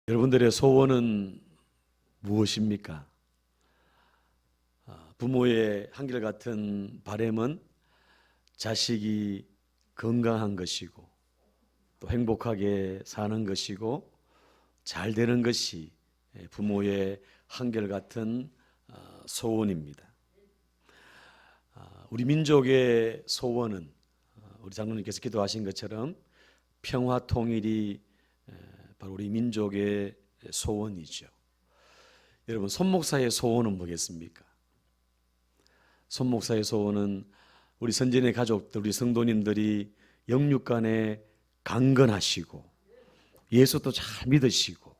여러분들의 소원은 무엇입니까? 부모의 한결같은 바람은 자식이 건강한 것이고 또 행복하게 사는 것이고 잘 되는 것이 부모의 한결같은 소원입니다. 우리 민족의 소원은 우리 장로님께서 기도하신 것처럼 평화 통일이 바로 우리 민족의 소원이죠. 여러분, 손 목사의 소원은 뭐겠습니까? 손 목사의 소원은 우리 선진의 가족들, 우리 성도님들이 영육간에 강건하시고 예수도 잘 믿으시고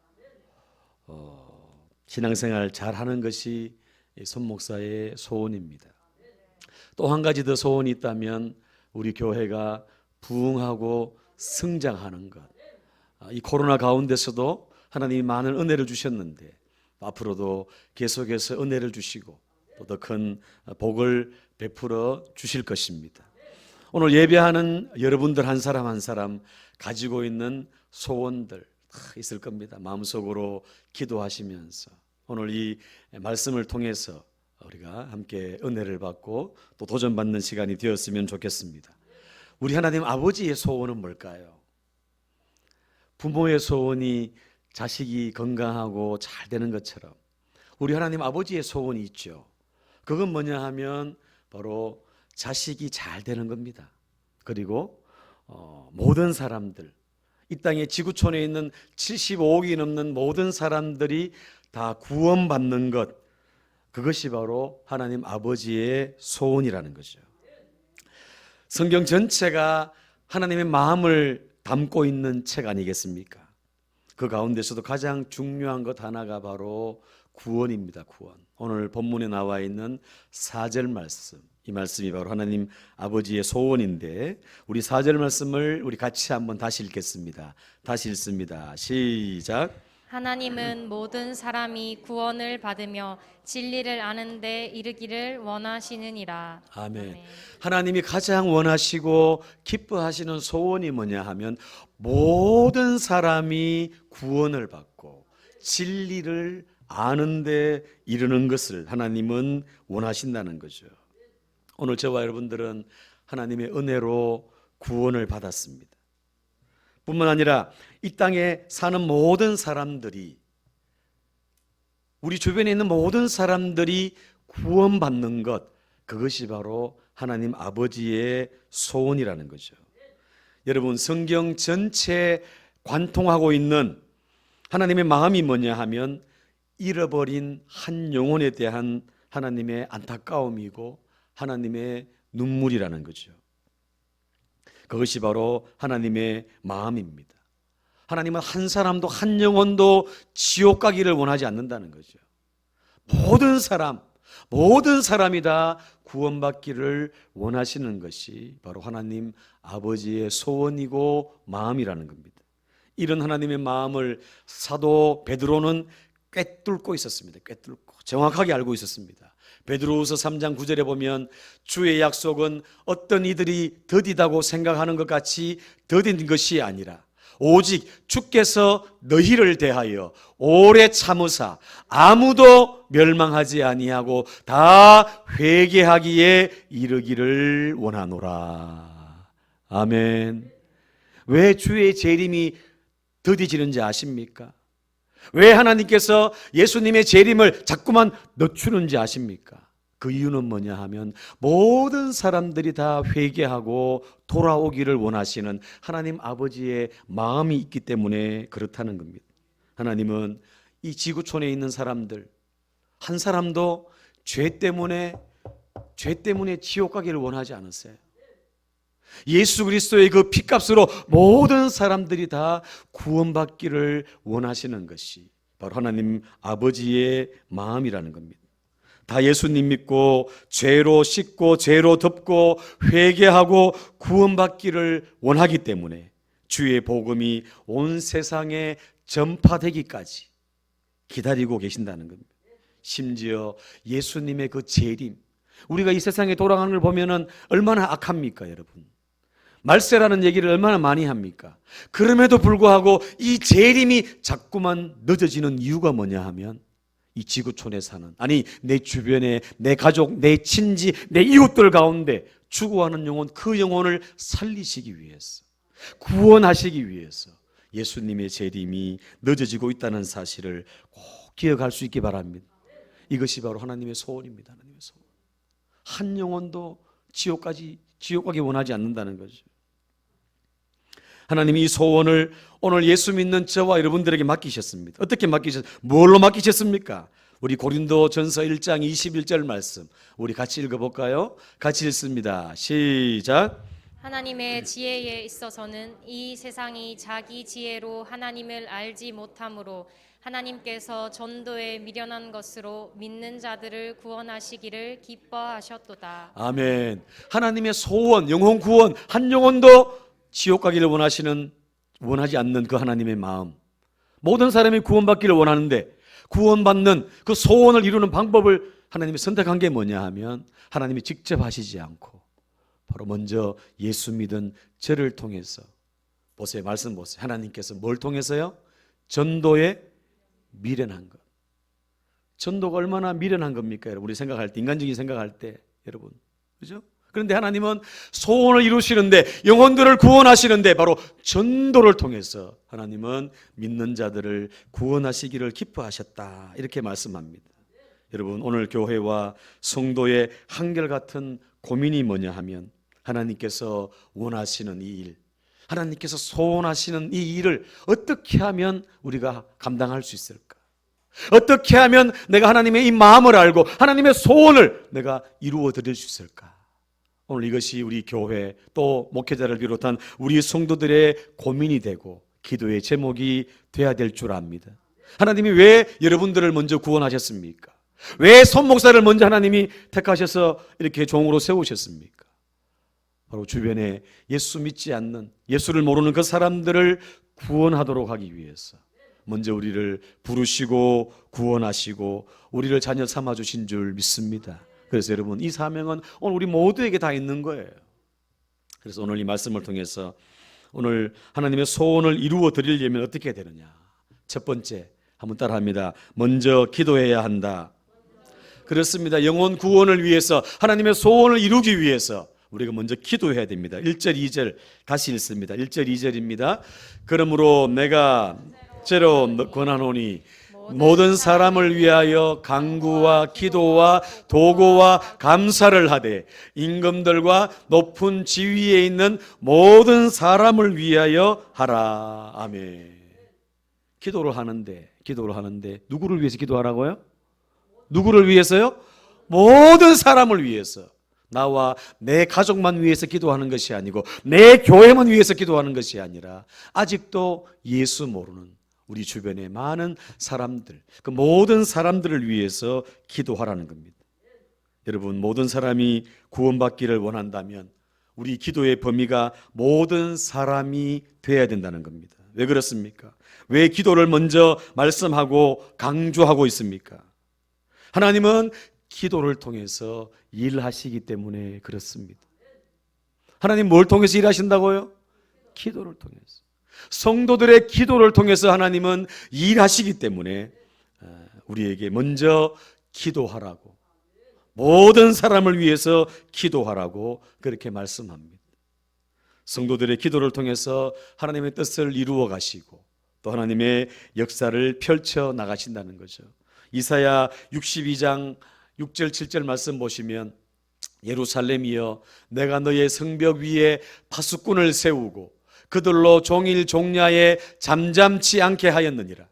신앙생활 잘하는 것이 손 목사의 소원입니다. 또 한 가지 더 소원이 있다면 우리 교회가 부흥하고 성장하는 것. 이 코로나 가운데서도 하나님이 많은 은혜를 주셨는데 앞으로도 계속해서 은혜를 주시고 또 더 큰 복을 베풀어 주실 것입니다. 오늘 예배하는 여러분들 한 사람 한 사람 가지고 있는 소원들 다 있을 겁니다. 마음속으로 기도하시면서 오늘 이 말씀을 통해서 우리가 함께 은혜를 받고 또 도전받는 시간이 되었으면 좋겠습니다. 우리 하나님 아버지의 소원은 뭘까요? 부모의 소원이 자식이 건강하고 잘 되는 것처럼 우리 하나님 아버지의 소원이 있죠. 그건 뭐냐 하면 바로 자식이 잘 되는 겁니다. 그리고 모든 사람들, 이 땅에 지구촌에 있는 75억이 넘는 모든 사람들이 다 구원받는 것, 그것이 바로 하나님 아버지의 소원이라는 거죠. 성경 전체가 하나님의 마음을 담고 있는 책 아니겠습니까? 그 가운데서도 가장 중요한 것 하나가 바로 구원입니다. 구원. 오늘 본문에 나와 있는 4절 말씀, 이 말씀이 바로 하나님 아버지의 소원인데 우리 4절 말씀을 우리 같이 한번 다시 읽겠습니다. 다시 읽습니다. 시작. 하나님은 모든 사람이 구원을 받으며 진리를 아는 데 이르기를 원하시느니라. 아멘. 하나님이 가장 원하시고 기뻐하시는 소원이 뭐냐 하면 모든 사람이 구원을 받고 진리를 아는 데 이르는 것을 하나님은 원하신다는 거죠. 오늘 저와 여러분들은 하나님의 은혜로 구원을 받았습니다. 뿐만 아니라 이 땅에 사는 모든 사람들이, 우리 주변에 있는 모든 사람들이 구원받는 것, 그것이 바로 하나님 아버지의 소원이라는 거죠. 여러분, 성경 전체에 관통하고 있는 하나님의 마음이 뭐냐 하면 잃어버린 한 영혼에 대한 하나님의 안타까움이고 하나님의 눈물이라는 거죠. 그것이 바로 하나님의 마음입니다. 하나님은 한 사람도 한 영혼도 지옥 가기를 원하지 않는다는 거죠. 모든 사람이 다 구원받기를 원하시는 것이 바로 하나님 아버지의 소원이고 마음이라는 겁니다. 이런 하나님의 마음을 사도 베드로는 꿰뚫고 있었습니다. 꿰뚫고 정확하게 알고 있었습니다. 베드로후서 3장 9절에 보면 주의 약속은 어떤 이들이 더디다고 생각하는 것 같이 더딘 것이 아니라 오직 주께서 너희를 대하여 오래 참으사 아무도 멸망하지 아니하고 다 회개하기에 이르기를 원하노라. 아멘. 왜 주의 재림이 더디지는지 아십니까? 왜 하나님께서 예수님의 재림을 자꾸만 늦추는지 아십니까? 그 이유는 뭐냐 하면 모든 사람들이 다 회개하고 돌아오기를 원하시는 하나님 아버지의 마음이 있기 때문에 그렇다는 겁니다. 하나님은 이 지구촌에 있는 사람들 한 사람도 죄 때문에 지옥 가기를 원하지 않았어요. 예수 그리스도의 그 피값으로 모든 사람들이 다 구원받기를 원하시는 것이 바로 하나님 아버지의 마음이라는 겁니다. 다 예수님 믿고 죄로 씻고 죄로 덮고 회개하고 구원받기를 원하기 때문에 주의 복음이 온 세상에 전파되기까지 기다리고 계신다는 겁니다. 심지어 예수님의 그 재림, 우리가 이 세상에 돌아가는 걸 보면은 얼마나 악합니까, 여러분? 말세라는 얘기를 얼마나 많이 합니까? 그럼에도 불구하고 이 재림이 자꾸만 늦어지는 이유가 뭐냐 하면 이 지구촌에 사는, 아니 내 주변에 내 가족, 내 친지, 내 이웃들 가운데 죽어가는 영혼, 그 영혼을 살리시기 위해서, 구원하시기 위해서 예수님의 재림이 늦어지고 있다는 사실을 꼭 기억할 수 있기 바랍니다. 이것이 바로 하나님의 소원입니다. 하나님의 소원. 한 영혼도 지옥 가기 원하지 않는다는 거죠. 하나님이 이 소원을 오늘 예수 믿는 저와 여러분들에게 맡기셨습니다. 어떻게 뭘로 맡기셨습니까? 우리 고린도전서 1장 21절 말씀 우리 같이 읽어볼까요? 같이 읽습니다. 시작. 하나님의 지혜에 있어서는 이 세상이 자기 지혜로 하나님을 알지 못하므로 하나님께서 전도에 미련한 것으로 믿는 자들을 구원하시기를 기뻐하셨도다. 아멘. 하나님의 소원, 영혼 구원, 한 영혼도 지옥 가기를 원하지 않는 그 하나님의 마음. 모든 사람이 구원받기를 원하는데 구원받는 그 소원을 이루는 방법을 하나님이 선택한 게 뭐냐 하면 하나님이 직접 하시지 않고 바로 먼저 예수 믿은 저를 통해서, 보세요, 말씀 보세요. 하나님께서 뭘 통해서요? 전도에 미련한 것. 전도가 얼마나 미련한 겁니까, 여러분? 우리 생각할 때, 인간적인 생각할 때, 여러분, 그죠? 그런데 하나님은 소원을 이루시는데, 영혼들을 구원하시는데 바로 전도를 통해서 하나님은 믿는 자들을 구원하시기를 기뻐하셨다, 이렇게 말씀합니다. 여러분, 오늘 교회와 성도의 한결같은 고민이 뭐냐 하면 하나님께서 원하시는 이 일, 하나님께서 소원하시는 이 일을 어떻게 하면 우리가 감당할 수 있을까? 어떻게 하면 내가 하나님의 이 마음을 알고 하나님의 소원을 내가 이루어 드릴 수 있을까? 오늘 이것이 우리 교회 또 목회자를 비롯한 우리 성도들의 고민이 되고 기도의 제목이 돼야 될 줄 압니다. 하나님이 왜 여러분들을 먼저 구원하셨습니까? 왜 손 목사를 먼저 하나님이 택하셔서 이렇게 종으로 세우셨습니까? 바로 주변에 예수 믿지 않는, 예수를 모르는 그 사람들을 구원하도록 하기 위해서 먼저 우리를 부르시고 구원하시고 우리를 자녀 삼아주신 줄 믿습니다. 그래서 여러분, 이 사명은 오늘 우리 모두에게 다 있는 거예요. 그래서 오늘 이 말씀을 통해서 오늘 하나님의 소원을 이루어 드리려면 어떻게 해야 되느냐? 첫 번째, 한번 따라합니다. 먼저 기도해야 한다. 그렇습니다. 영혼 구원을 위해서, 하나님의 소원을 이루기 위해서 우리가 먼저 기도해야 됩니다. 1절 2절 다시 읽습니다. 1절 2절입니다. 그러므로 내가 제로 권하노니 모든 사람을 위하여 간구와 기도와 도고와 감사를 하되 임금들과 높은 지위에 있는 모든 사람을 위하여 하라. 아멘. 기도를 하는데 누구를 위해서 기도하라고요? 누구를 위해서요? 모든 사람을 위해서. 나와 내 가족만 위해서 기도하는 것이 아니고 내 교회만 위해서 기도하는 것이 아니라 아직도 예수 모르는 우리 주변의 많은 사람들, 그 모든 사람들을 위해서 기도하라는 겁니다. 여러분, 모든 사람이 구원받기를 원한다면 우리 기도의 범위가 모든 사람이 돼야 된다는 겁니다. 왜 그렇습니까? 왜 기도를 먼저 말씀하고 강조하고 있습니까? 하나님은 기도를 통해서 일하시기 때문에 그렇습니다. 하나님 뭘 통해서 일하신다고요? 기도를 통해서. 성도들의 기도를 통해서 하나님은 일하시기 때문에 우리에게 먼저 기도하라고, 모든 사람을 위해서 기도하라고 그렇게 말씀합니다. 성도들의 기도를 통해서 하나님의 뜻을 이루어 가시고 또 하나님의 역사를 펼쳐 나가신다는 거죠. 이사야 62장 6절 7절 말씀 보시면 예루살렘이여 내가 너의 성벽 위에 파수꾼을 세우고 그들로 종일 종야에 잠잠치 않게 하였느니라.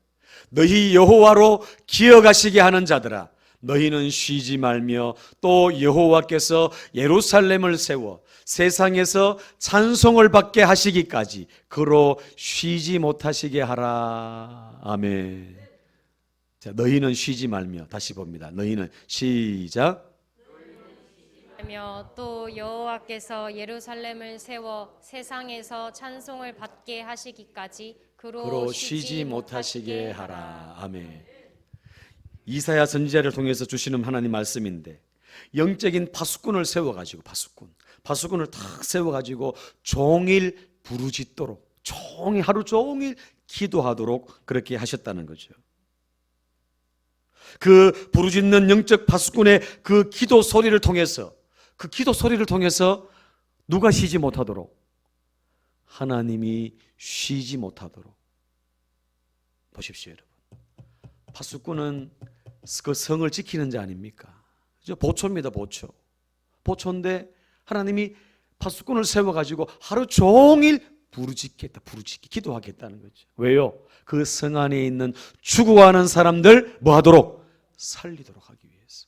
너희 여호와로 기어가시게 하는 자들아 너희는 쉬지 말며 또 여호와께서 예루살렘을 세워 세상에서 찬송을 받게 하시기까지 그로 쉬지 못하시게 하라. 아멘. 자, 너희는 쉬지 말며, 다시 봅니다. 너희는 시작. 또 여호와께서 예루살렘을 세워 세상에서 찬송을 받게 하시기까지 그로 쉬지 못하시게 하라. 아멘. 이사야 선지자를 통해서 주시는 하나님 말씀인데 영적인 파수꾼을 세워가지고 파수꾼을 탁 세워가지고 종일 부르짖도록, 하루 종일 기도하도록 그렇게 하셨다는 거죠. 그 부르짖는 영적 파수꾼의 그 기도 소리를 통해서, 누가 쉬지 못하도록? 하나님이 쉬지 못하도록. 보십시오, 여러분. 파수꾼은 그 성을 지키는 자 아닙니까? 보초입니다, 보초. 보초인데 하나님이 파수꾼을 세워가지고 하루 종일 기도하겠다는 거죠. 왜요? 그 성 안에 있는 죽어가는 사람들 뭐 하도록? 살리도록 하기 위해서.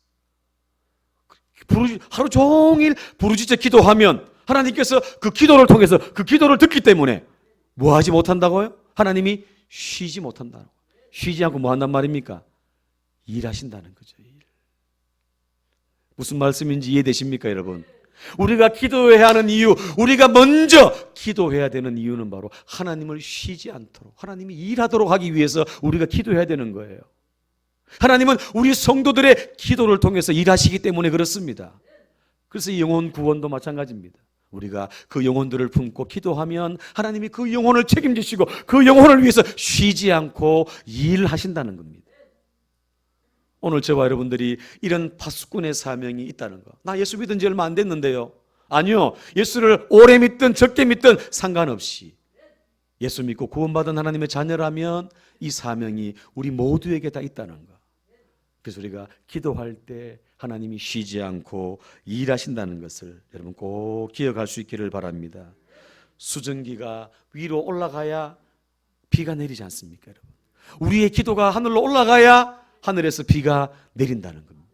하루 종일 부르짖어 기도하면 하나님께서 그 기도를 통해서 그 기도를 듣기 때문에 뭐 하지 못한다고요? 하나님이 쉬지 못한다고. 쉬지 않고 뭐 한단 말입니까? 일하신다는 거죠. 무슨 말씀인지 이해되십니까, 여러분? 우리가 기도해야 하는 이유, 우리가 먼저 기도해야 되는 이유는 바로 하나님을 쉬지 않도록, 하나님이 일하도록 하기 위해서 우리가 기도해야 되는 거예요. 하나님은 우리 성도들의 기도를 통해서 일하시기 때문에 그렇습니다. 그래서 이 영혼 구원도 마찬가지입니다. 우리가 그 영혼들을 품고 기도하면 하나님이 그 영혼을 책임지시고 그 영혼을 위해서 쉬지 않고 일하신다는 겁니다. 오늘 저와 여러분들이 이런 파수꾼의 사명이 있다는 거. 나 예수 믿은 지 얼마 안 됐는데요. 아니요. 예수를 오래 믿든 적게 믿든 상관없이 예수 믿고 구원받은 하나님의 자녀라면 이 사명이 우리 모두에게 다 있다는 거. 그래서 우리가 기도할 때 하나님이 쉬지 않고 일하신다는 것을 여러분 꼭 기억할 수 있기를 바랍니다. 수증기가 위로 올라가야 비가 내리지 않습니까, 여러분? 우리의 기도가 하늘로 올라가야 하늘에서 비가 내린다는 겁니다.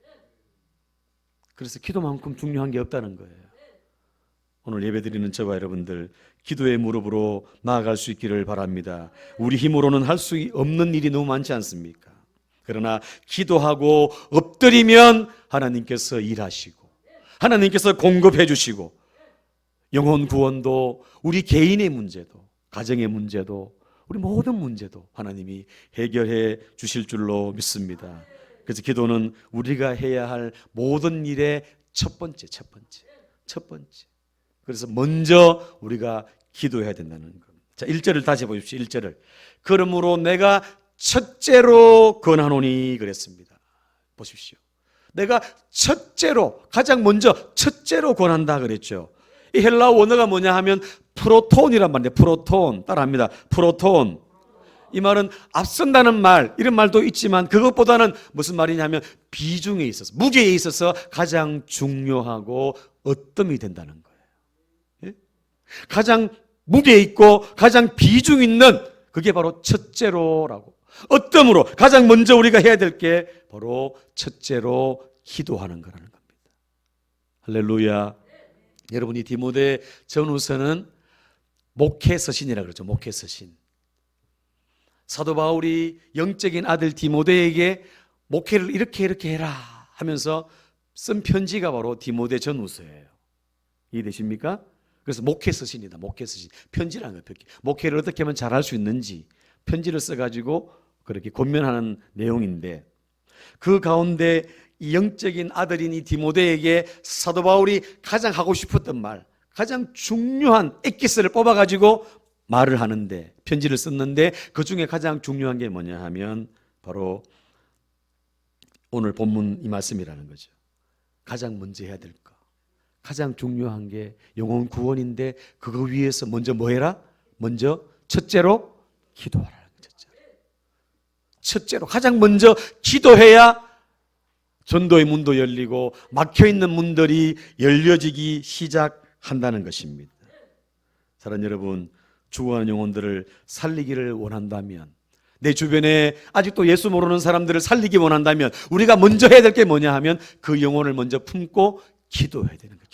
그래서 기도만큼 중요한 게 없다는 거예요. 오늘 예배드리는 저와 여러분들 기도의 무릎으로 나아갈 수 있기를 바랍니다. 우리 힘으로는 할 수 없는 일이 너무 많지 않습니까? 그러나 기도하고 엎드리면 하나님께서 일하시고 하나님께서 공급해 주시고 영혼 구원도 우리 개인의 문제도 가정의 문제도 우리 모든 문제도 하나님이 해결해 주실 줄로 믿습니다. 그래서 기도는 우리가 해야 할 모든 일의 첫 번째. 그래서 먼저 우리가 기도해야 된다는 겁니다. 자, 1절을 다시 보십시오. 1절을. 그러므로 내가 첫째로 권하노니 그랬습니다. 보십시오. 내가 첫째로, 가장 먼저 첫째로 권한다 그랬죠. 이 헬라어 원어가 뭐냐 하면 프로톤이란 말인데, 프로톤 따라합니다. 프로톤. 이 말은 앞선다는 말, 이런 말도 있지만 그것보다는 무슨 말이냐면 비중에 있어서, 무게에 있어서 가장 중요하고 어뜸이 된다는 거예요. 예? 가장 무게 있고 가장 비중 있는 그게 바로 첫째로라고. 어뜸으로 가장 먼저 우리가 해야 될 게 바로 첫째로 기도하는 거라는 겁니다. 할렐루야. 여러분이 디모데 전후서는 목회서신이라고 그러죠. 목회서신. 사도 바울이 영적인 아들 디모데에게 목회를 이렇게 해라 하면서 쓴 편지가 바로 디모데 전후서예요. 이해되십니까? 그래서 목회서신이다. 목회서신. 편지라는 거예요. 목회를 어떻게 하면 잘할 수 있는지 편지를 써가지고 그렇게 권면하는 내용인데, 그 가운데 이 영적인 아들인 이 디모데에게 사도 바울이 가장 하고 싶었던 말, 가장 중요한 엑기스를 뽑아가지고 말을 하는데, 편지를 썼는데 그 중에 가장 중요한 게 뭐냐 하면 바로 오늘 본문 이 말씀이라는 거죠. 가장 먼저 해야 될 거, 가장 중요한 게 영혼 구원인데 그거 위해서 먼저 뭐 해라? 먼저 첫째로 기도하라. 첫째로 가장 먼저 기도해야 전도의 문도 열리고 막혀있는 문들이 열려지기 시작한다는 것입니다. 사랑하는 여러분, 죽어가는 영혼들을 살리기를 원한다면, 내 주변에 아직도 예수 모르는 사람들을 살리기 원한다면 우리가 먼저 해야 될 게 뭐냐 하면 그 영혼을 먼저 품고 기도해야 되는 거예요.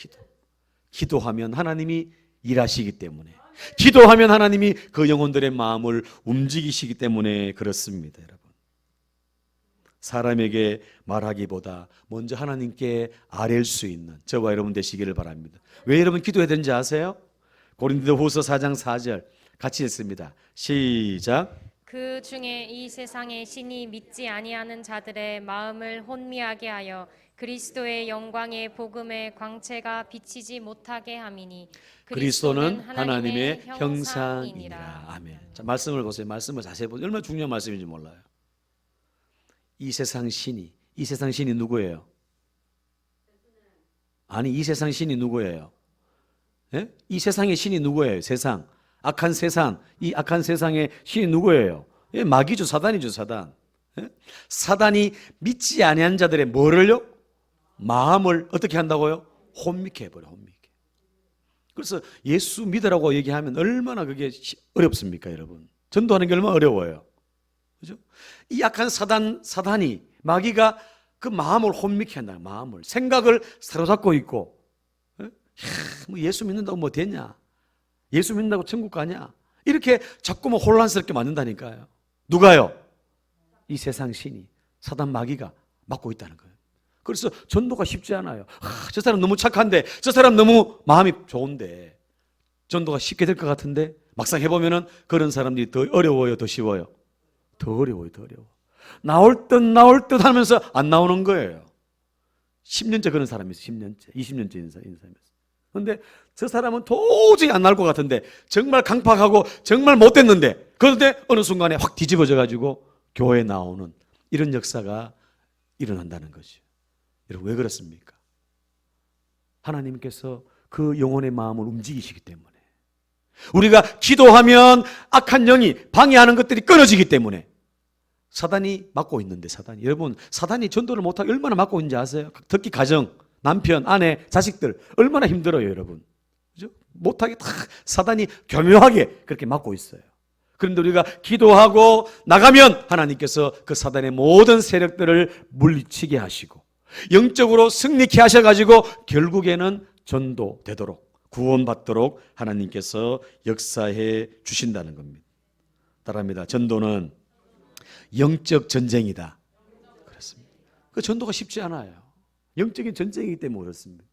기도하면 하나님이 일하시기 때문에, 기도하면 하나님이 그 영혼들의 마음을 움직이시기 때문에 그렇습니다. 여러분, 사람에게 말하기보다 먼저 하나님께 아뢰일 수 있는 저와 여러분 되시기를 바랍니다. 왜 여러분 기도해야 되는지 아세요? 고린도후서 4장 4절 같이 읽습니다. 시작. 그 중에 이 세상의 신이 믿지 아니하는 자들의 마음을 혼미하게 하여 그리스도의 영광의 복음의 광채가 비치지 못하게 함이니 그리스도는 하나님의 형상이니라. 아멘. 자, 말씀을 보세요. 말씀을 자세히 보세요. 얼마나 중요한 말씀인지 몰라요. 이 세상 신이 누구예요? 아니, 이 세상 신이 누구예요? 예? 이 세상의 신이 누구예요? 세상. 악한 세상. 이 악한 세상의 신이 누구예요? 예, 마귀죠. 사단이죠. 사단. 예? 사단이 믿지 아니한 자들의 뭐를요? 마음을 어떻게 한다고요? 혼미케 해버려. 혼미케. 그래서 예수 믿으라고 얘기하면 얼마나 그게 어렵습니까, 여러분? 전도하는 게 얼마나 어려워요. 그죠? 이 약한 사단이, 마귀가 그 마음을 혼미케 한다. 마음을, 생각을 사로잡고 있고, 뭐 예수 믿는다고 뭐 되냐? 예수 믿는다고 천국 가냐? 이렇게 자꾸 뭐 혼란스럽게 만든다니까요. 누가요? 이 세상 신이, 사단 마귀가 막고 있다는 거예요. 그래서 전도가 쉽지 않아요. 저 사람 너무 착한데, 저 사람 너무 마음이 좋은데 전도가 쉽게 될 것 같은데 막상 해보면은 그런 사람들이 더 어려워요, 더 쉬워요? 더 어려워요, 더 어려워. 나올 듯 하면서 안 나오는 거예요. 10년째 그런 사람이 있어요. 10년째, 20년째 있는 사람이 있어요. 그런데 저 사람은 도저히 안 나올 것 같은데, 정말 강팍하고 정말 못됐는데, 그런데 어느 순간에 확 뒤집어져 가지고 교회에 나오는 이런 역사가 일어난다는 거죠. 여러분, 왜 그렇습니까? 하나님께서 그 영혼의 마음을 움직이시기 때문에, 우리가 기도하면 악한 영이 방해하는 것들이 끊어지기 때문에, 사단이 막고 있는데, 여러분, 사단이 전도를 못하게 얼마나 막고 있는지 아세요? 특히 가정, 남편, 아내, 자식들 얼마나 힘들어요, 여러분. 그죠? 못하게 다 사단이 교묘하게 그렇게 막고 있어요. 그런데 우리가 기도하고 나가면 하나님께서 그 사단의 모든 세력들을 물리치게 하시고 영적으로 승리케 하셔가지고 결국에는 전도되도록, 구원받도록 하나님께서 역사해 주신다는 겁니다. 따라합니다. 전도는 영적 전쟁이다. 그렇습니다. 그 전도가 쉽지 않아요. 영적인 전쟁이기 때문에 그렇습니다.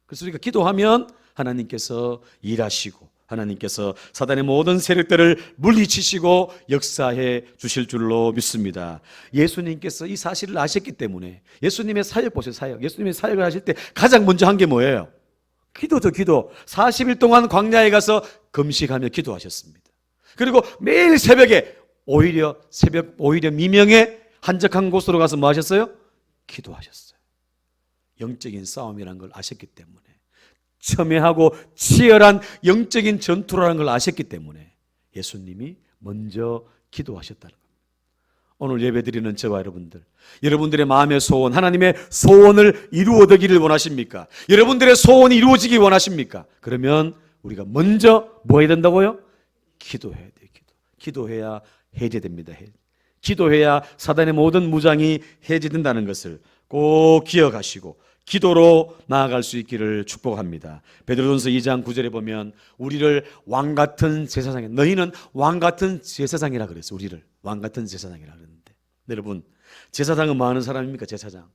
그래서 우리가 기도하면 하나님께서 일하시고 하나님께서 사단의 모든 세력들을 물리치시고 역사해 주실 줄로 믿습니다. 예수님께서 이 사실을 아셨기 때문에, 예수님의 사역 보세요. 사역. 예수님의 사역을 하실 때 가장 먼저 한 게 뭐예요? 기도죠. 기도. 40일 동안 광야에 가서 금식하며 기도하셨습니다. 그리고 매일 새벽에 오히려 미명에 한적한 곳으로 가서 뭐 하셨어요? 기도하셨어요. 영적인 싸움이라는 걸 아셨기 때문에, 첨예하고 치열한 영적인 전투라는 걸 아셨기 때문에 예수님이 먼저 기도하셨다는 겁니다. 오늘 예배드리는 저와 여러분들의 마음의 소원, 하나님의 소원을 이루어되기를 원하십니까? 여러분들의 소원이 이루어지기 원하십니까? 그러면 우리가 먼저 뭐 해야 된다고요? 기도해야 돼요. 기도해야 해제됩니다. 기도해야 사단의 모든 무장이 해제된다는 것을 꼭 기억하시고 기도로 나아갈 수 있기를 축복합니다. 베드로전서 2장 9절에 보면 우리를 왕같은 제사장에, 너희는 왕같은 제사장이라 그랬어요. 우리를 왕같은 제사장이라 그랬는데, 여러분, 제사장은 뭐 하는 사람입니까? 제사장,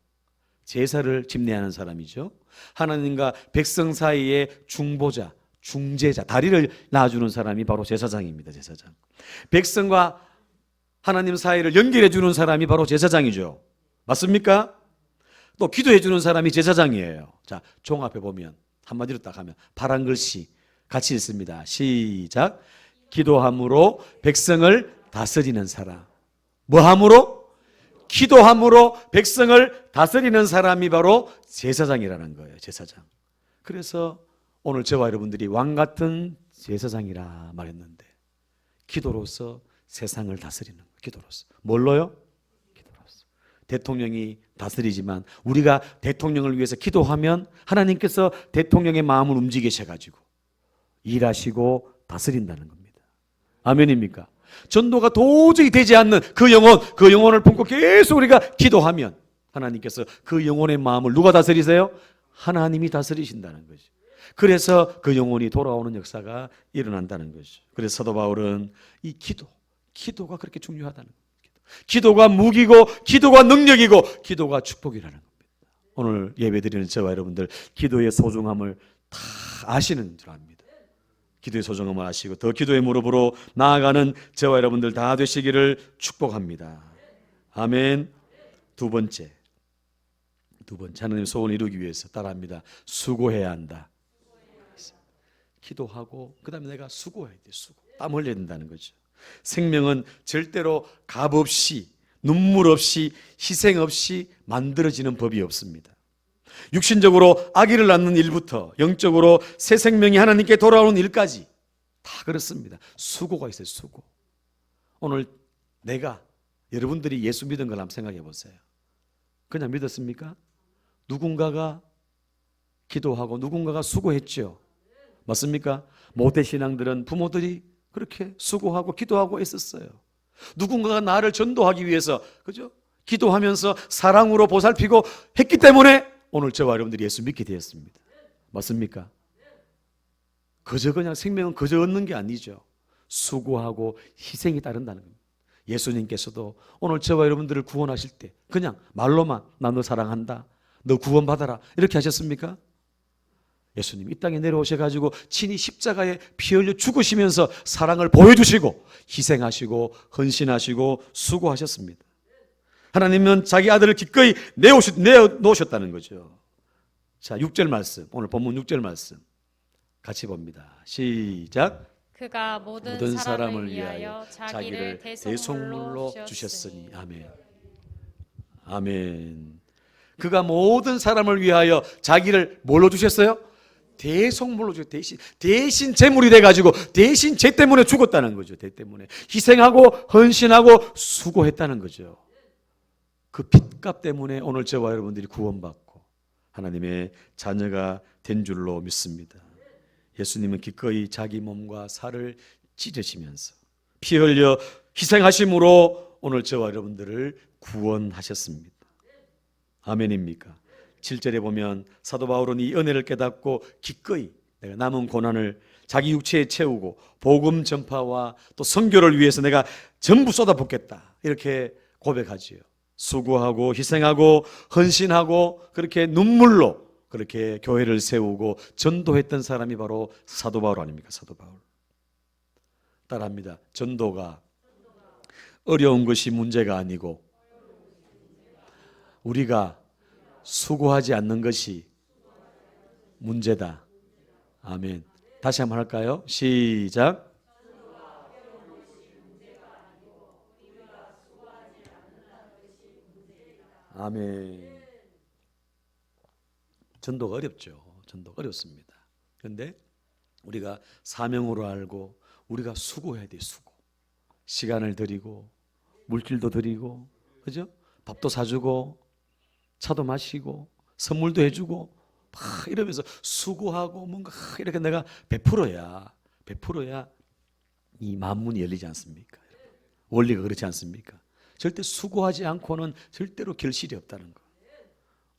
제사를 집례하는 사람이죠. 하나님과 백성 사이의 중보자, 중재자, 다리를 놔주는 사람이 바로 제사장입니다. 제사장. 백성과 하나님 사이를 연결해 주는 사람이 바로 제사장이죠. 맞습니까? 또 기도해 주는 사람이 제사장이에요. 자, 종 앞에 보면 한마디로 딱 하면 파란 글씨 같이 읽습니다. 시작. 기도함으로 백성을 다스리는 사람. 뭐함으로? 기도함으로 백성을 다스리는 사람이 바로 제사장이라는 거예요. 제사장. 그래서 오늘 저와 여러분들이 왕같은 제사장이라 말했는데, 기도로서 세상을 다스리는 거예요. 기도로서. 뭘로요? 기도로서. 대통령이 다스리지만 우리가 대통령을 위해서 기도하면 하나님께서 대통령의 마음을 움직이셔가지고 일하시고 다스린다는 겁니다. 아멘입니까? 전도가 도저히 되지 않는 그 영혼을 품고 계속 우리가 기도하면 하나님께서 그 영혼의 마음을 누가 다스리세요? 하나님이 다스리신다는 거죠. 그래서 그 영혼이 돌아오는 역사가 일어난다는 거죠. 그래서 사도 바울은 이 기도가 그렇게 중요하다는 거예요. 기도가 무기고, 기도가 능력이고, 기도가 축복이라는 겁니다. 오늘 예배드리는 저와 여러분들 기도의 소중함을 다 아시는 줄 압니다. 기도의 소중함을 아시고 더 기도의 무릎으로 나아가는 저와 여러분들 다 되시기를 축복합니다. 아멘. 두 번째, 두 번째, 하나님의 소원을 이루기 위해서 따라합니다. 수고해야 한다. 기도하고 그 다음에 내가 수고해야 돼. 땀 흘려야 된다는 거죠. 생명은 절대로 값 없이, 눈물 없이, 희생 없이 만들어지는 법이 없습니다. 육신적으로 아기를 낳는 일부터 영적으로 새 생명이 하나님께 돌아오는 일까지 다 그렇습니다. 수고가 있어요. 수고. 오늘 내가, 여러분들이 예수 믿은 걸 한번 생각해 보세요. 그냥 믿었습니까? 누군가가 기도하고 누군가가 수고했죠. 맞습니까? 모태신앙들은 부모들이 그렇게 수고하고 기도하고 있었어요. 누군가가 나를 전도하기 위해서, 그죠? 기도하면서 사랑으로 보살피고 했기 때문에 오늘 저와 여러분들이 예수 믿게 되었습니다. 맞습니까? 그냥 생명은 그저 얻는 게 아니죠. 수고하고 희생이 따른다는 겁니다. 예수님께서도 오늘 저와 여러분들을 구원하실 때 그냥 말로만 나 너 사랑한다, 너 구원받아라 이렇게 하셨습니까? 예수님 이 땅에 내려오셔가지고 친히 십자가에 피 흘려 죽으시면서 사랑을 보여주시고 희생하시고 헌신하시고 수고하셨습니다. 하나님은 자기 아들을 기꺼이 내어놓으셨다는 거죠. 자, 6절 말씀, 오늘 본문 6절 말씀 같이 봅니다. 시작. 그가 모든 사람을 위하여 자기를 대속물로 주셨으니. 아멘. 아멘. 그가 모든 사람을 위하여 자기를 뭘로 주셨어요? 대속물로 주셨어요. 대신 제물이 돼가지고 대신 죄 때문에 죽었다는 거죠. 죄 때문에 희생하고 헌신하고 수고했다는 거죠. 그 핏값 때문에 오늘 저와 여러분들이 구원받고 하나님의 자녀가 된 줄로 믿습니다. 예수님은 기꺼이 자기 몸과 살을 찢으시면서 피 흘려 희생하심으로 오늘 저와 여러분들을 구원하셨습니다. 아멘입니까? 7절에 보면 사도 바울은 이 은혜를 깨닫고 기꺼이 내가 남은 고난을 자기 육체에 채우고 복음 전파와 또 선교를 위해서 내가 전부 쏟아붓겠다 이렇게 고백하지요. 수고하고 희생하고 헌신하고 그렇게 눈물로 그렇게 교회를 세우고 전도했던 사람이 바로 사도 바울 아닙니까? 사도 바울. 따라합니다. 전도가 어려운 것이 문제가 아니고 우리가 수고하지 않는 것이 문제다. 아멘. 다시 한번 할까요? 시작. 아멘. 전도가 어렵죠. 전도가 어렵습니다. 그런데 우리가 사명으로 알고 우리가 수고해야 돼요. 수고. 시간을 들이고 물질도 드리고, 그죠? 밥도 사주고 차도 마시고 선물도 해주고 막 이러면서 수고하고 뭔가 이렇게 내가 베풀어야 이 만문이 열리지 않습니까? 원리가 그렇지 않습니까? 절대 수고하지 않고는 절대로 결실이 없다는 거.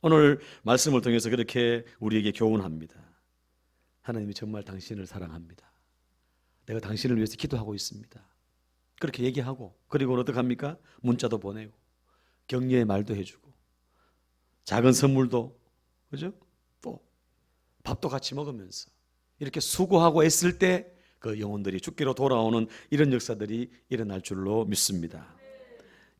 오늘 말씀을 통해서 그렇게 우리에게 교훈합니다. 하나님이 정말 당신을 사랑합니다. 내가 당신을 위해서 기도하고 있습니다. 그렇게 얘기하고, 그리고 어떻게 합니까? 문자도 보내고 격려의 말도 해주고 작은 선물도, 그죠? 또 밥도 같이 먹으면서 이렇게 수고하고 애쓸 때 그 영혼들이 죽기로 돌아오는 이런 역사들이 일어날 줄로 믿습니다.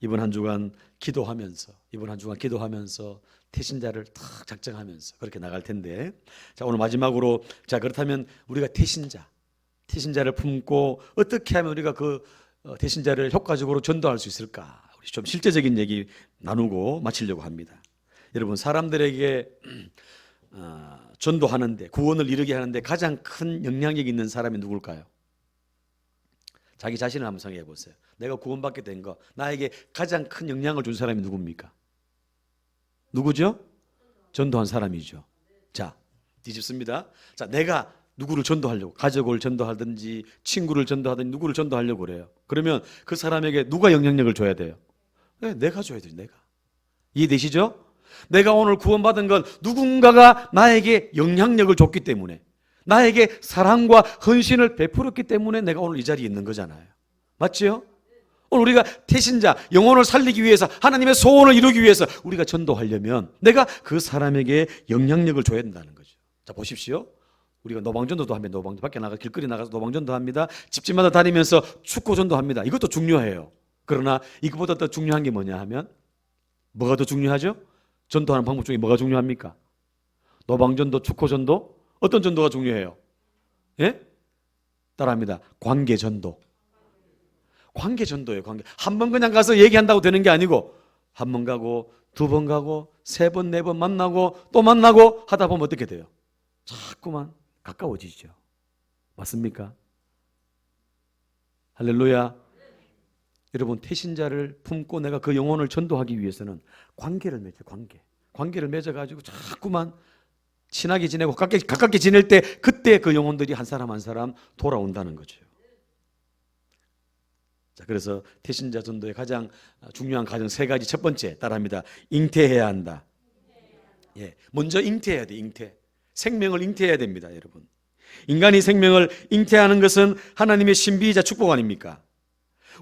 이번 한 주간 기도하면서 태신자를 탁 작정하면서 그렇게 나갈 텐데, 자, 오늘 마지막으로, 자, 그렇다면 우리가 태신자를 품고 어떻게 하면 우리가 그 태신자를 효과적으로 전도할 수 있을까? 우리 좀 실제적인 얘기 나누고 마치려고 합니다. 여러분, 사람들에게 전도하는데, 구원을 이루게 하는데 가장 큰 영향력 있는 사람이 누굴까요? 자기 자신을 한번 생각해 보세요. 내가 구원받게 된 거, 나에게 가장 큰 영향을 준 사람이 누굽니까? 누구죠? 전도한 사람이죠. 자, 뒤집습니다. 자, 내가 누구를 전도하려고, 가족을 전도하든지 친구를 전도하든지 누구를 전도하려고 그래요. 그러면 그 사람에게 누가 영향력을 줘야 돼요? 네, 내가 줘야 돼요. 내가. 이해되시죠? 내가 오늘 구원받은 건 누군가가 나에게 영향력을 줬기 때문에, 나에게 사랑과 헌신을 베풀었기 때문에 내가 오늘 이 자리에 있는 거잖아요. 맞죠? 오늘 우리가 태신자, 영혼을 살리기 위해서, 하나님의 소원을 이루기 위해서 우리가 전도하려면 내가 그 사람에게 영향력을 줘야 된다는 거죠. 자, 보십시오. 우리가 노방전도도 합니다. 노방전 밖에 나가 길거리 나가서 노방전도 합니다. 집집마다 다니면서 축구전도 합니다. 이것도 중요해요. 그러나 이것보다 더 중요한 게 뭐냐 하면, 뭐가 더 중요하죠? 전도하는 방법 중에 뭐가 중요합니까? 노방전도, 축호전도, 어떤 전도가 중요해요? 예? 따라합니다. 관계전도. 관계전도예요. 관계. 한 번 그냥 가서 얘기한다고 되는 게 아니고 한 번 가고 두 번 가고 세 번, 네 번 만나고 또 만나고 하다 보면 어떻게 돼요? 자꾸만 가까워지죠. 맞습니까? 할렐루야. 여러분, 태신자를 품고 내가 그 영혼을 전도하기 위해서는 관계를 맺어요. 관계를 맺어가지고 자꾸만 친하게 지내고 가깝게 지낼 때 그때 그 영혼들이 한 사람 한 사람 돌아온다는 거죠. 자, 그래서 태신자 전도의 가장 중요한 과정 세 가지. 첫 번째, 따라합니다. 잉태해야 한다. 예, 먼저 잉태해야 돼. 생명을 잉태해야 됩니다, 여러분. 인간이 생명을 잉태하는 것은 하나님의 신비이자 축복 아닙니까?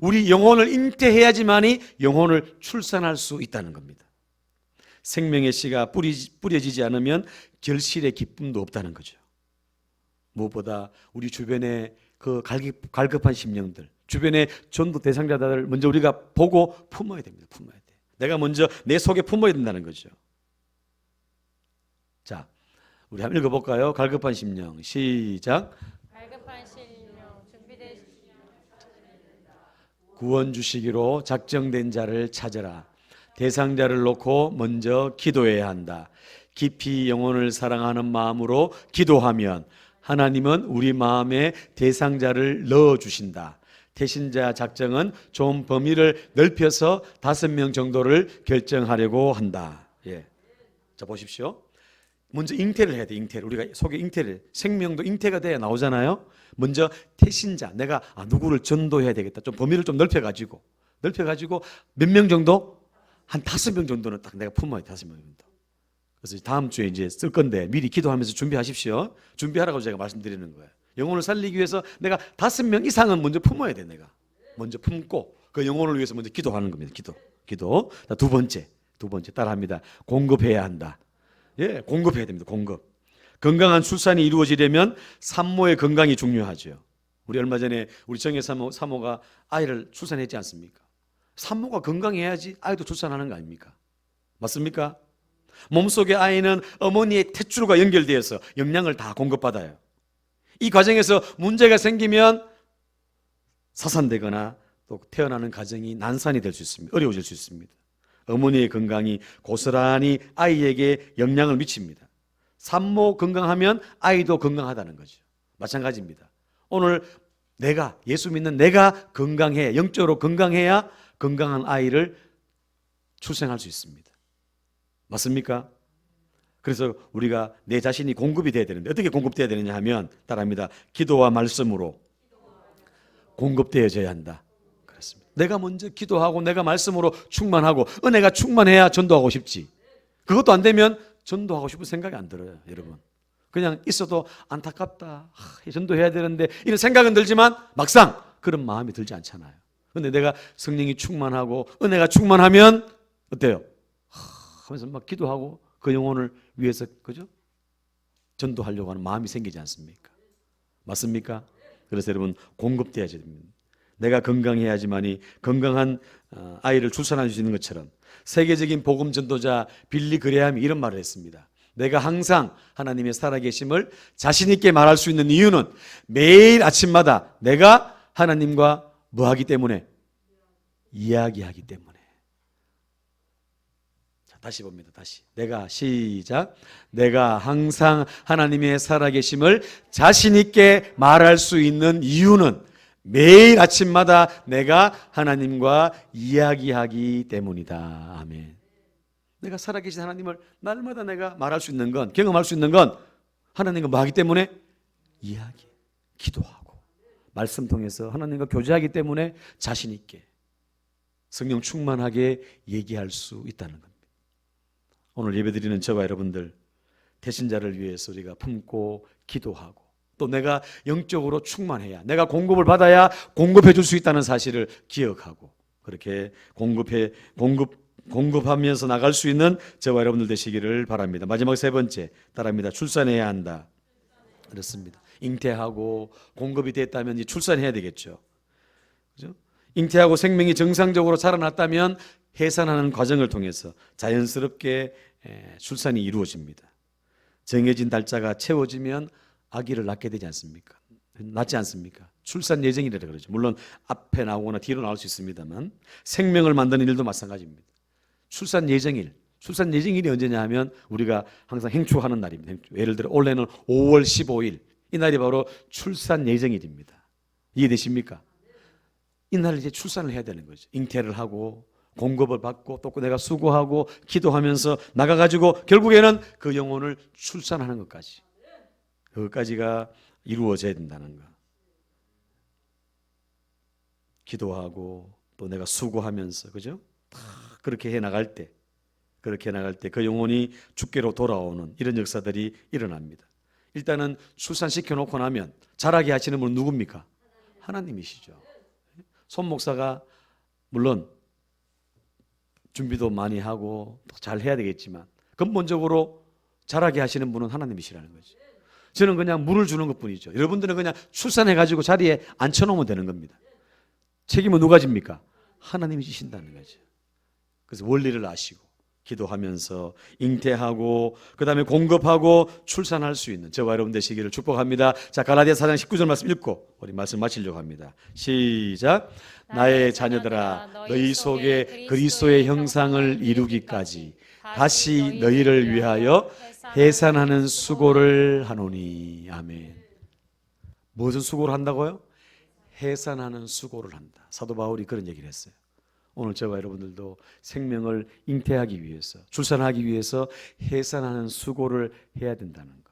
우리 영혼을 잉태해야지만이 영혼을 출산할 수 있다는 겁니다. 생명의 씨가 뿌려지지 않으면 결실의 기쁨도 없다는 거죠. 무엇보다 우리 주변에 그 갈급한 심령들, 주변의 전도 대상자들을 먼저 우리가 보고 품어야 됩니다. 품어야 돼. 내가 먼저 내 속에 품어야 된다는 거죠. 자, 우리 한번 읽어볼까요? 갈급한 심령, 시작. 갈급한 심령 준비되시 구원 주시기로 작정된 자를 찾아라. 대상자를 놓고 먼저 기도해야 한다. 깊이 영혼을 사랑하는 마음으로 기도하면 하나님은 우리 마음에 대상자를 넣어주신다. 태신자 작정은 좀 범위를 넓혀서 5명 정도를 결정하려고 한다. 예. 자, 보십시오. 먼저 잉태를 해야 돼. 잉태를. 우리가 속에 잉태를, 생명도 잉태가 돼야 나오잖아요. 먼저 태신자, 내가 누구를 전도해야 되겠다. 좀 범위를 좀 넓혀가지고 몇 명 정도? 한 5명 정도는 딱 내가 품어야 돼. 5명 정도. 그래서 다음 주에 이제 쓸 건데 미리 기도하면서 준비하십시오. 준비하라고 제가 말씀드리는 거예요. 영혼을 살리기 위해서 내가 5명 이상은 먼저 품어야 돼. 내가 먼저 품고 그 영혼을 위해서 먼저 기도하는 겁니다. 기도. 자, 두 번째 따라합니다. 공급해야 한다. 예, 공급해야 됩니다. 공급. 건강한 출산이 이루어지려면 산모의 건강이 중요하죠. 우리 얼마 전에 우리 정혜 사모가 아이를 출산했지 않습니까? 산모가 건강해야지 아이도 출산하는 거 아닙니까? 맞습니까? 몸속의 아이는 어머니의 탯줄과 연결되어서 영양을 다 공급받아요. 이 과정에서 문제가 생기면 사산되거나 또 태어나는 과정이 난산이 될 수 있습니다. 어려워질 수 있습니다. 어머니의 건강이 고스란히 아이에게 영향을 미칩니다. 산모 건강하면 아이도 건강하다는 거죠. 마찬가지입니다. 오늘 예수 믿는 내가 건강해, 영적으로 건강해야 건강한 아이를 출생할 수 있습니다. 맞습니까? 그래서 우리가 내 자신이 공급이 돼야 되는데 어떻게 공급돼야 되느냐 하면 따라합니다. 기도와 말씀으로 공급되어져야 한다. 그렇습니다. 내가 먼저 기도하고 내가 말씀으로 충만하고 은혜가 충만해야 전도하고 싶지. 그것도 안 되면 전도하고 싶은 생각이 안 들어요, 여러분. 그냥 있어도 안타깝다. 전도해야 되는데 이런 생각은 들지만 막상 그런 마음이 들지 않잖아요. 그런데 내가 성령이 충만하고 은혜가 충만하면 어때요? 하면서 막 기도하고 그 영혼을 위해서 그죠? 전도하려고 하는 마음이 생기지 않습니까? 맞습니까? 그래서 여러분 공급돼야 됩니다. 내가 건강해야지만이 건강한 아이를 출산할 수 있는 것처럼 세계적인 복음 전도자 빌리 그레함이 이런 말을 했습니다. 내가 항상 하나님의 살아계심을 자신 있게 말할 수 있는 이유는 매일 아침마다 내가 하나님과 뭐 하기 때문에? 이야기하기 때문에. 자, 다시 봅니다. 다시. 시작. 내가 항상 하나님의 살아계심을 자신 있게 말할 수 있는 이유는 매일 아침마다 내가 하나님과 이야기하기 때문이다. 아멘. 내가 살아계신 하나님을 날마다 내가 말할 수 있는 건, 경험할 수 있는 건 하나님과 뭐 하기 때문에? 이야기, 기도하고 말씀 통해서 하나님과 교제하기 때문에 자신 있게 성령 충만하게 얘기할 수 있다는 겁니다. 오늘 예배드리는 저와 여러분들 대신자를 위해서 우리가 품고 기도하고 또 내가 영적으로 충만해야, 내가 공급을 받아야 공급해 줄 수 있다는 사실을 기억하고 그렇게 공급하면서 나갈 수 있는 저와 여러분들 되시기를 바랍니다. 마지막 세 번째 따라합니다. 출산해야 한다. 그렇습니다. 잉태하고 공급이 됐다면 이제 출산해야 되겠죠. 그죠? 잉태하고 생명이 정상적으로 자라났다면 해산하는 과정을 통해서 자연스럽게 출산이 이루어집니다. 정해진 달짜가 채워지면 아기를 낳게 되지 않습니까? 낳지 않습니까? 출산 예정이라 그러죠. 물론 앞에 나오거나 뒤로 나올 수 있습니다만 생명을 만드는 일도 마찬가지입니다. 출산 예정일이 언제냐 하면 우리가 항상 행초하는 날입니다. 예를 들어 올해는 5월 15일 이 날이 바로 출산 예정일입니다. 이해되십니까? 이 날 이제 출산을 해야 되는 거죠. 잉태를 하고 공급을 받고 또 내가 수고하고 기도하면서 나가가지고 결국에는 그 영혼을 출산하는 것까지, 그것까지가 이루어져야 된다는 거. 기도하고 또 내가 수고하면서, 그죠? 다 그렇게 해 나갈 때 그 영혼이 주께로 돌아오는 이런 역사들이 일어납니다. 일단은 출산시켜 놓고 나면 자라게 하시는 분은 누굽니까? 하나님이시죠. 손 목사가 물론 준비도 많이 하고 잘 해야 되겠지만 근본적으로 자라게 하시는 분은 하나님이시라는 거죠. 저는 그냥 물을 주는 것뿐이죠. 여러분들은 그냥 출산해가지고 자리에 앉혀놓으면 되는 겁니다. 책임은 누가 집니까? 하나님이 지신다는 거죠. 그래서 원리를 아시고 기도하면서 잉태하고 그 다음에 공급하고 출산할 수 있는 저와 여러분 되시기를 축복합니다. 자, 갈라디아 4장 19절 말씀 읽고 우리 말씀 마치려고 합니다. 시작. 나의 자녀들아 너희 속에 그리스도의 형상을 이루기까지 다시 너희를 위하여 해산하는 수고를 하노니. 아멘. 무슨 수고를 한다고요? 해산하는 수고를 한다. 사도 바울이 그런 얘기를 했어요. 오늘 저와 여러분들도 생명을 잉태하기 위해서, 출산하기 위해서 해산하는 수고를 해야 된다는 것.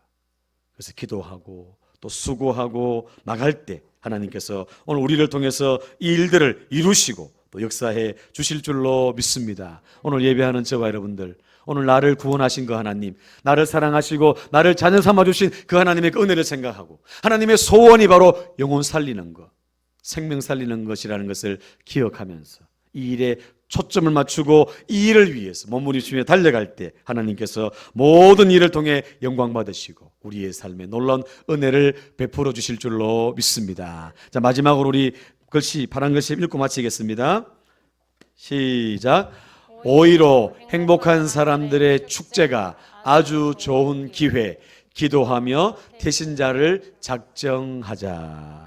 그래서 기도하고 또 수고하고 나갈 때 하나님께서 오늘 우리를 통해서 이 일들을 이루시고 또 역사해 주실 줄로 믿습니다. 오늘 예배하는 저와 여러분들, 오늘 나를 구원하신 그 하나님, 나를 사랑하시고 나를 자녀 삼아주신 그 하나님의 그 은혜를 생각하고 하나님의 소원이 바로 영혼 살리는 것, 생명 살리는 것이라는 것을 기억하면서 이 일에 초점을 맞추고 이 일을 위해서 몸부림치며 달려갈 때 하나님께서 모든 일을 통해 영광 받으시고 우리의 삶에 놀라운 은혜를 베풀어 주실 줄로 믿습니다. 자, 마지막으로 우리 글씨 파란 글씨 읽고 마치겠습니다. 시작. 5.15 행복한 사람들의 축제가 아주 좋은 기회, 기도하며 태신자를 작정하자.